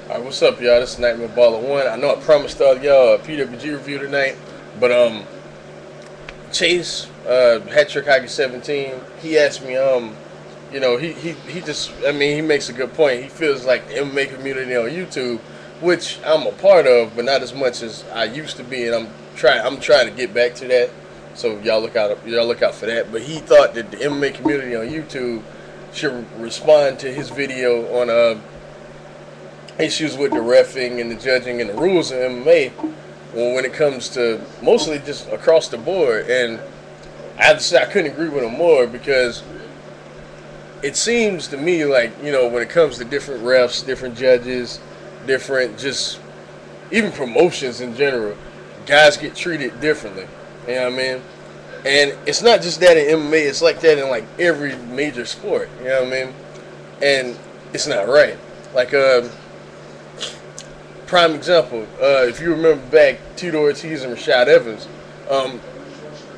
Alright, what's up, y'all? This is Nightmare Baller 1. I know I promised all y'all a PWG review tonight, but Chase, Hat Trick Hockey 17, he asked me, he just, I mean, he makes a good point. He feels like the MMA community on YouTube, which I'm a part of, but not as much as I used to be, and I'm trying to get back to that. So y'all look out for that. But he thought that the MMA community on YouTube should respond to his video on issues with the reffing and the judging and the rules of MMA when it comes to mostly just across the board. And I have to say I couldn't agree with him more, because it seems to me like, when it comes to different refs, different judges, different just even promotions in general, guys get treated differently. You know what I mean? And it's not just that in MMA, it's like that in like every major sport. You know what I mean? And it's not right. Like prime example, if you remember back, Tito Ortiz and Rashad Evans,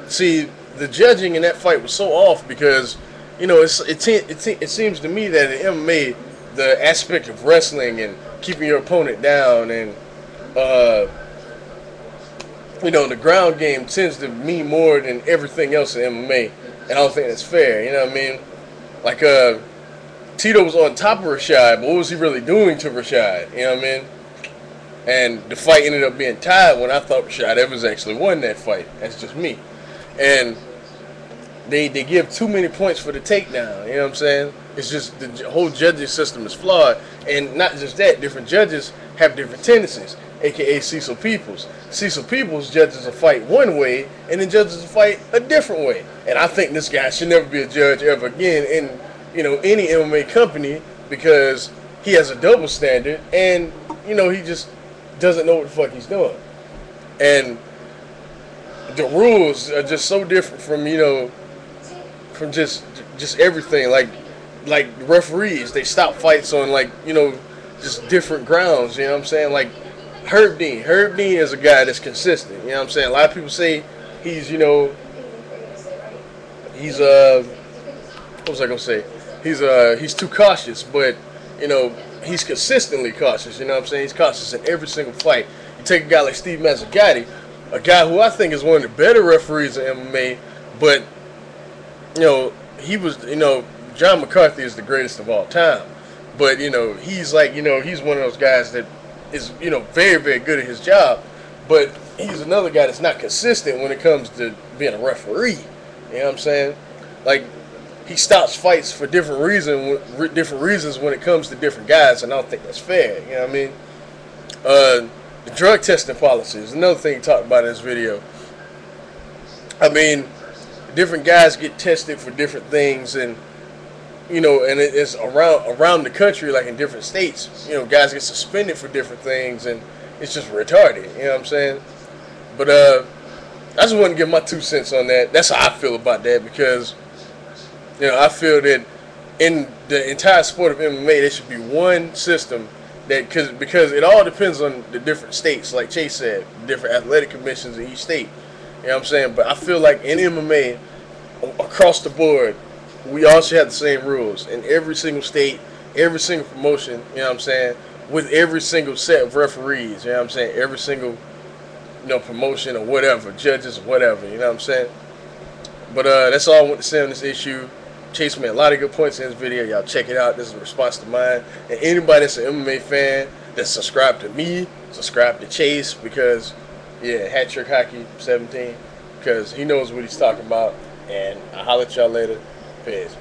see, the judging in that fight was so off because, it seems to me that in MMA, the aspect of wrestling and keeping your opponent down and, the ground game tends to mean more than everything else in MMA, and I don't think that's fair, you know what I mean? Like, Tito was on top of Rashad, but what was he really doing to Rashad, you know what I mean? And the fight ended up being tied when I thought Rashad Evans actually won that fight. That's just me. And they give too many points for the takedown. You know what I'm saying? It's just the whole judging system is flawed. And not just that, different judges have different tendencies, a.k.a. Cecil Peoples. Cecil Peoples judges a fight one way and then judges a fight a different way. And I think this guy should never be a judge ever again in any MMA company, because he has a double standard and he just doesn't know what the fuck he's doing. And the rules are just so different from just everything. Like referees, they stop fights on just different grounds, you know what I'm saying? Like Herb Dean is a guy that's consistent, you know what I'm saying? A lot of people say he's what was I gonna say? He's too cautious, but he's consistently cautious, you know what I'm saying? He's cautious in every single fight. You take a guy like Steve Mazzagatti, a guy who I think is one of the better referees in MMA, but, he was, John McCarthy is the greatest of all time. But, he's he's one of those guys that is, very, very good at his job, but he's another guy that's not consistent when it comes to being a referee. You know what I'm saying? Like, he stops fights for different reasons when it comes to different guys, and I don't think that's fair. You know what I mean? The drug testing policy is another thing he talked about in this video. I mean, different guys get tested for different things, and and it's around the country, like in different states. Guys get suspended for different things, and it's just retarded. You know what I'm saying? But I just want to give my 2 cents on that. That's how I feel about that, because I feel that in the entire sport of MMA, there should be one system that, because it all depends on the different states, like Chase said, different athletic commissions in each state. You know what I'm saying? But I feel like in MMA, across the board, we all should have the same rules in every single state, every single promotion, you know what I'm saying, with every single set of referees, you know what I'm saying, every single, promotion or whatever, judges or whatever, you know what I'm saying? But that's all I want to say on this issue. Chase made a lot of good points in this video. Y'all check it out. This is a response to mine. And anybody that's an MMA fan that's subscribed to me, subscribe to Chase, because, yeah, Hat Trick Hockey 17, because he knows what he's talking about. And I'll holler at y'all later. Peace.